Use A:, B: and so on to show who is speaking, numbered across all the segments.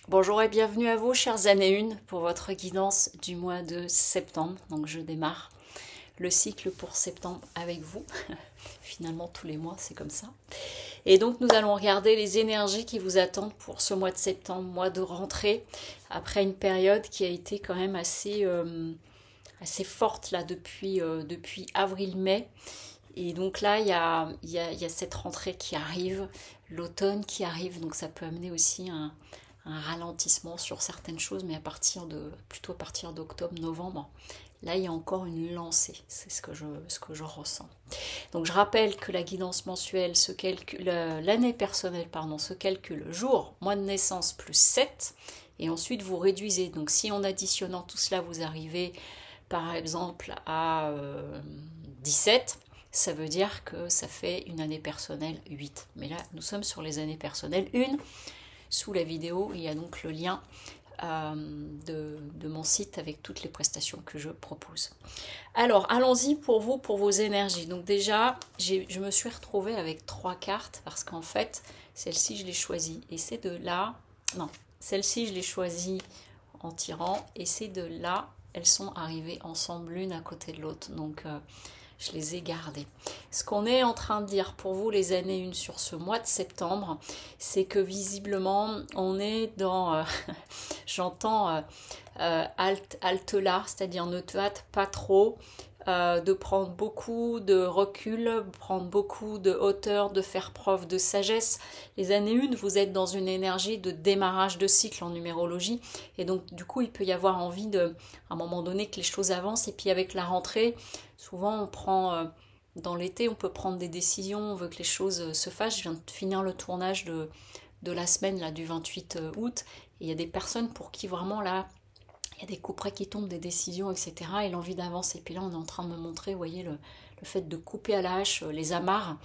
A: Bonjour et bienvenue à vous, chères années 1, pour votre guidance du mois de septembre. Donc je démarre le cycle pour septembre avec vous. Finalement, tous les mois, c'est comme ça. Et donc nous allons regarder les énergies qui vous attendent pour ce mois de septembre, mois de rentrée, après une période qui a été quand même assez forte là depuis avril-mai. Et donc là, il y a cette rentrée qui arrive, l'automne qui arrive, donc ça peut amener aussi un ralentissement sur certaines choses, mais plutôt à partir d'octobre, novembre, là il y a encore une lancée, c'est ce que je ressens. Donc je rappelle que la guidance mensuelle se calcule, l'année personnelle, pardon, se calcule jour, mois de naissance plus 7, et ensuite vous réduisez. Donc si en additionnant tout cela, vous arrivez par exemple à 17, ça veut dire que ça fait une année personnelle 8. Mais là, nous sommes sur les années personnelles 1. Sous la vidéo, il y a donc le lien de mon site avec toutes les prestations que je propose. Alors, allons-y pour vous, pour vos énergies. Donc déjà, je me suis retrouvée avec 3 cartes parce qu'en fait, celle-ci, je l'ai choisie. Et c'est de là... Non, celle-ci, je l'ai choisie en tirant. Et c'est de là, elles sont arrivées ensemble l'une à côté de l'autre. Donc, je les ai gardées. Ce qu'on est en train de dire pour vous, les années 1 sur ce mois de septembre, c'est que visiblement, on est dans... j'entends halte là, c'est-à-dire ne te hâte pas trop, de prendre beaucoup de recul, prendre beaucoup de hauteur, de faire preuve de sagesse. Les années 1, vous êtes dans une énergie de démarrage de cycle en numérologie, et donc du coup il peut y avoir envie de, à un moment donné, que les choses avancent, et puis avec la rentrée, souvent on prend... dans l'été, on peut prendre des décisions, on veut que les choses se fassent. Je viens de finir le tournage de la semaine là, du 28 août, et il y a des personnes pour qui vraiment là, il y a des coups près qui tombent, des décisions, etc. et l'envie d'avancer. Et puis là, on est en train de me montrer, vous voyez, le fait de couper à la hache les amarres.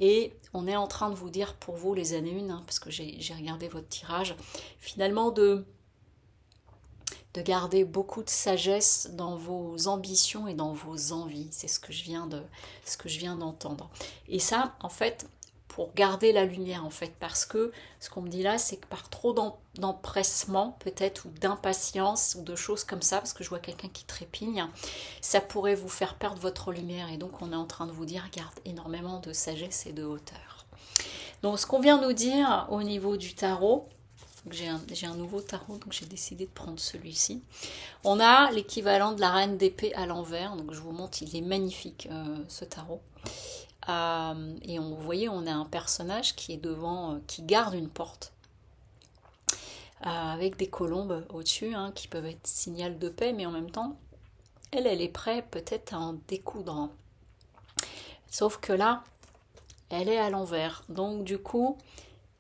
A: Et on est en train de vous dire pour vous, les années 1, parce que j'ai regardé votre tirage, finalement de garder beaucoup de sagesse dans vos ambitions et dans vos envies. C'est ce que je viens d'entendre. Et ça, en fait, pour garder la lumière, en fait, parce que ce qu'on me dit là, c'est que par trop d'empressement, peut-être, ou d'impatience, ou de choses comme ça, parce que je vois quelqu'un qui trépigne, ça pourrait vous faire perdre votre lumière. Et donc, on est en train de vous dire, garde énormément de sagesse et de hauteur. Donc, ce qu'on vient nous dire au niveau du tarot, j'ai un nouveau tarot, donc j'ai décidé de prendre celui-ci. On a l'équivalent de la reine d'épée à l'envers, donc je vous montre, il est magnifique ce tarot. Et vous voyez, on a un personnage qui est devant, qui garde une porte, avec des colombes au-dessus, hein, qui peuvent être signal de paix, mais en même temps, elle est prête peut-être à en découdre. Sauf que là, elle est à l'envers. Donc du coup,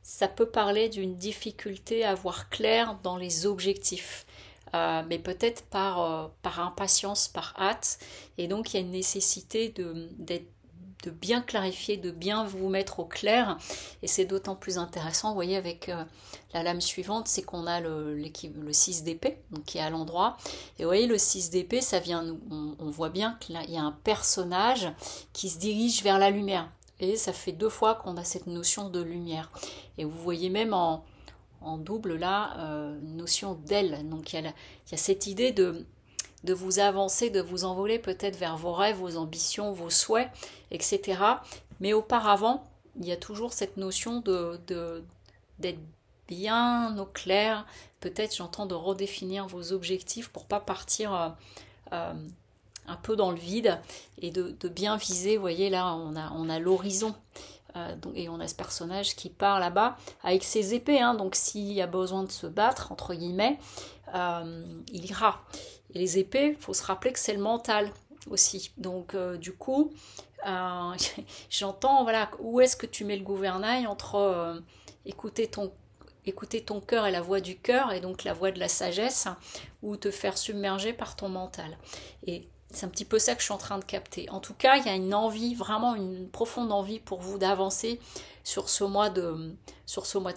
A: ça peut parler d'une difficulté à voir clair dans les objectifs. Mais peut-être par impatience, par hâte. Et donc il y a une nécessité de bien clarifier, de bien vous mettre au clair. Et c'est d'autant plus intéressant, vous voyez, avec la lame suivante, c'est qu'on a le 6 d'épée, donc qui est à l'endroit. Et vous voyez, le 6 d'épée, ça vient, on voit bien qu'il y a un personnage qui se dirige vers la lumière. Et ça fait 2 fois qu'on a cette notion de lumière. Et vous voyez même en double là, notion d'aile. Donc il y a cette idée de vous avancer, de vous envoler peut-être vers vos rêves, vos ambitions, vos souhaits, etc. Mais auparavant, il y a toujours cette notion d'être bien au clair. Peut-être, j'entends, de redéfinir vos objectifs pour pas partir un peu dans le vide et de bien viser. Vous voyez, là, on a l'horizon. Et on a ce personnage qui part là-bas avec ses épées, hein, donc s'il y a besoin de se battre, entre guillemets, il ira. Et les épées, il faut se rappeler que c'est le mental aussi. Donc du coup, j'entends, voilà, où est-ce que tu mets le gouvernail entre écouter ton cœur et la voix du cœur, et donc la voix de la sagesse, ou te faire submerger par ton mental. Et c'est un petit peu ça que je suis en train de capter. En tout cas, il y a une envie, vraiment une profonde envie pour vous d'avancer sur ce mois de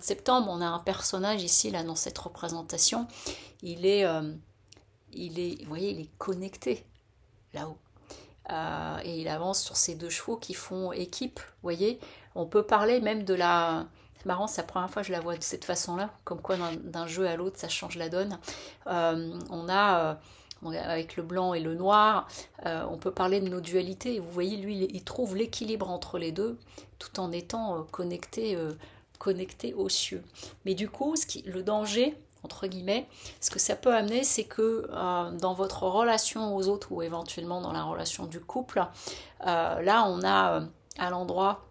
A: septembre. On a un personnage ici, là, dans cette représentation. Il est, vous voyez, il est connecté là-haut. Et il avance sur ces 2 chevaux qui font équipe, vous voyez. On peut parler même de la... C'est marrant, c'est la première fois que je la vois de cette façon-là, comme quoi d'un jeu à l'autre, ça change la donne. Avec le blanc et le noir, on peut parler de nos dualités. Vous voyez, lui, il trouve l'équilibre entre les deux, tout en étant connecté aux cieux. Mais du coup, le danger, entre guillemets, ce que ça peut amener, c'est que dans votre relation aux autres, ou éventuellement dans la relation du couple, là, on a à l'endroit,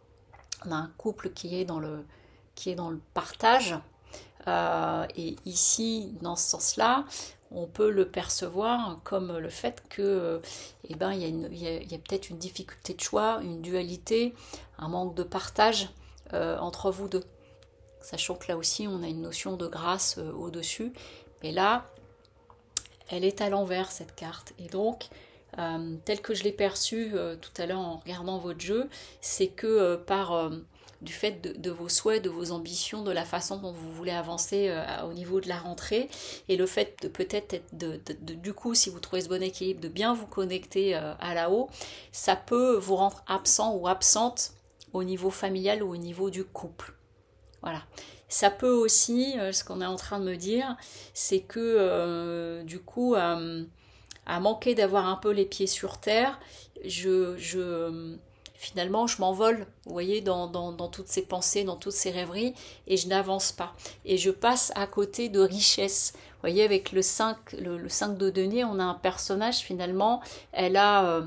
A: on a un couple qui est dans le partage. Et ici, dans ce sens-là, on peut le percevoir comme le fait que, il y a peut-être une difficulté de choix, une dualité, un manque de partage entre vous deux. Sachant que là aussi, on a une notion de grâce au-dessus. Mais là, elle est à l'envers, cette carte. Et donc, telle que je l'ai perçue tout à l'heure en regardant votre jeu, c'est que du fait de vos souhaits, de vos ambitions, de la façon dont vous voulez avancer au niveau de la rentrée, et le fait de peut-être du coup, si vous trouvez ce bon équilibre, de bien vous connecter à là-haut, ça peut vous rendre absent ou absente au niveau familial ou au niveau du couple. Voilà. Ça peut aussi, ce qu'on est en train de me dire, c'est que du coup, à manquer d'avoir un peu les pieds sur terre, finalement, je m'envole, vous voyez, dans toutes ces pensées, dans toutes ces rêveries, et je n'avance pas. Et je passe à côté de richesses. Vous voyez, avec le 5 de denier, on a un personnage, finalement, elle a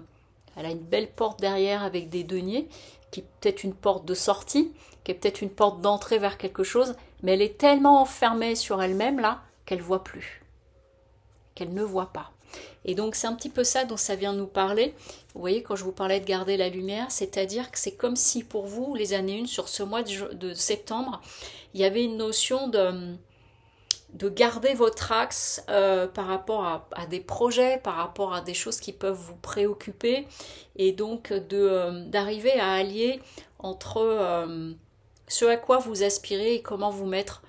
A: une belle porte derrière avec des deniers, qui est peut-être une porte de sortie, qui est peut-être une porte d'entrée vers quelque chose, mais elle est tellement enfermée sur elle-même, là, qu'elle ne voit plus. Qu'elle ne voit pas. Et donc c'est un petit peu ça dont ça vient nous parler. Vous voyez, quand je vous parlais de garder la lumière, c'est-à-dire que c'est comme si pour vous, les années 1, sur ce mois de septembre, il y avait une notion de garder votre axe par rapport à des projets, par rapport à des choses qui peuvent vous préoccuper, et donc d'arriver à allier entre ce à quoi vous aspirez et comment vous mettre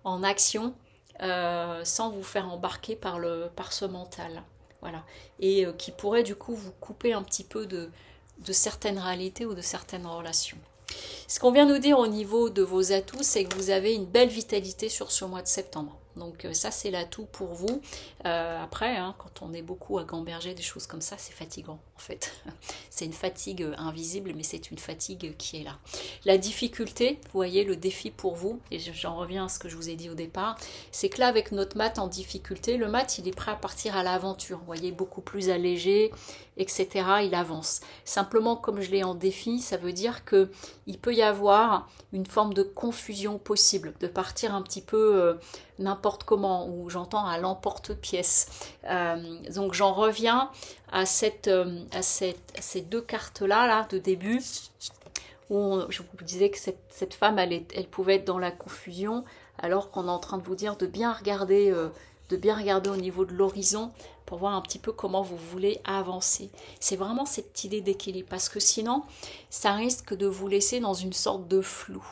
A: en action sans vous faire embarquer par ce mental. Voilà. Et qui pourrait du coup vous couper un petit peu de certaines réalités ou de certaines relations. Ce qu'on vient nous dire au niveau de vos atouts, c'est que vous avez une belle vitalité sur ce mois de septembre. Donc ça, c'est l'atout pour vous. Après, quand on est beaucoup à gamberger des choses comme ça, c'est fatigant, en fait. C'est une fatigue invisible, mais c'est une fatigue qui est là. La difficulté, vous voyez, le défi pour vous, et j'en reviens à ce que je vous ai dit au départ, c'est que là, avec notre mat en difficulté, le mat, il est prêt à partir à l'aventure. Vous voyez, beaucoup plus allégé, etc. Il avance. Simplement, comme je l'ai en défi, ça veut dire que il peut y avoir une forme de confusion possible, de partir un petit peu n'importe comment, ou j'entends à l'emporte-pièce. Donc j'en reviens à ces deux cartes-là de début, où je vous disais que cette femme, elle pouvait être dans la confusion, alors qu'on est en train de vous dire de bien regarder au niveau de l'horizon, pour voir un petit peu comment vous voulez avancer. C'est vraiment cette idée d'équilibre, parce que sinon, ça risque de vous laisser dans une sorte de flou.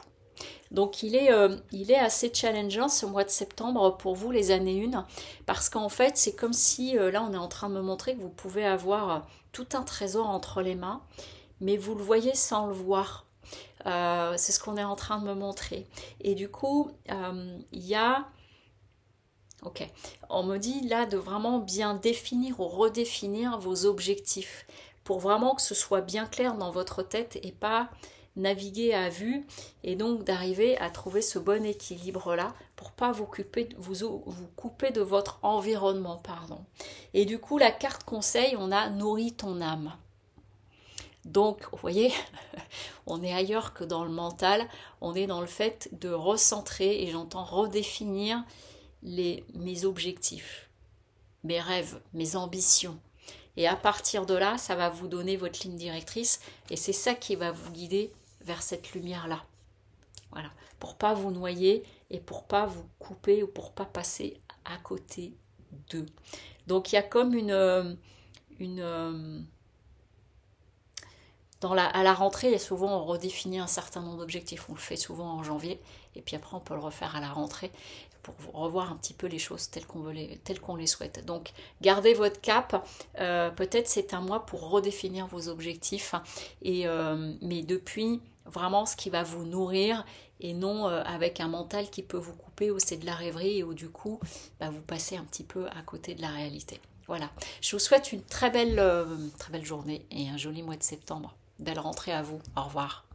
A: Donc il est assez challengeant ce mois de septembre pour vous, les années 1, parce qu'en fait, c'est comme si, là on est en train de me montrer que vous pouvez avoir tout un trésor entre les mains, mais vous le voyez sans le voir. C'est ce qu'on est en train de me montrer. Et du coup, il y a... Ok, on me dit là de vraiment bien définir ou redéfinir vos objectifs pour vraiment que ce soit bien clair dans votre tête et pas naviguer à vue, et donc d'arriver à trouver ce bon équilibre là pour pas vous couper de votre environnement, pardon. Et du coup, la carte conseil, on a nourri ton âme. Donc, vous voyez, on est ailleurs que dans le mental, on est dans le fait de recentrer, et j'entends redéfinir mes objectifs, mes rêves, mes ambitions. Et à partir de là, ça va vous donner votre ligne directrice, et c'est ça qui va vous guider vers cette lumière-là. Voilà, pour pas vous noyer et pour pas vous couper ou pour pas passer à côté d'eux. Donc il y a comme à la rentrée, il y a souvent, on redéfinit un certain nombre d'objectifs. On le fait souvent en janvier, et puis après on peut le refaire à la rentrée pour revoir un petit peu les choses telles qu'on les souhaite. Donc gardez votre cap, peut-être c'est un mois pour redéfinir vos objectifs, mais depuis vraiment ce qui va vous nourrir et non avec un mental qui peut vous couper, où c'est de la rêverie et où du coup vous passez un petit peu à côté de la réalité. Voilà, je vous souhaite une très belle journée et un joli mois de septembre. Belle rentrée à vous, au revoir.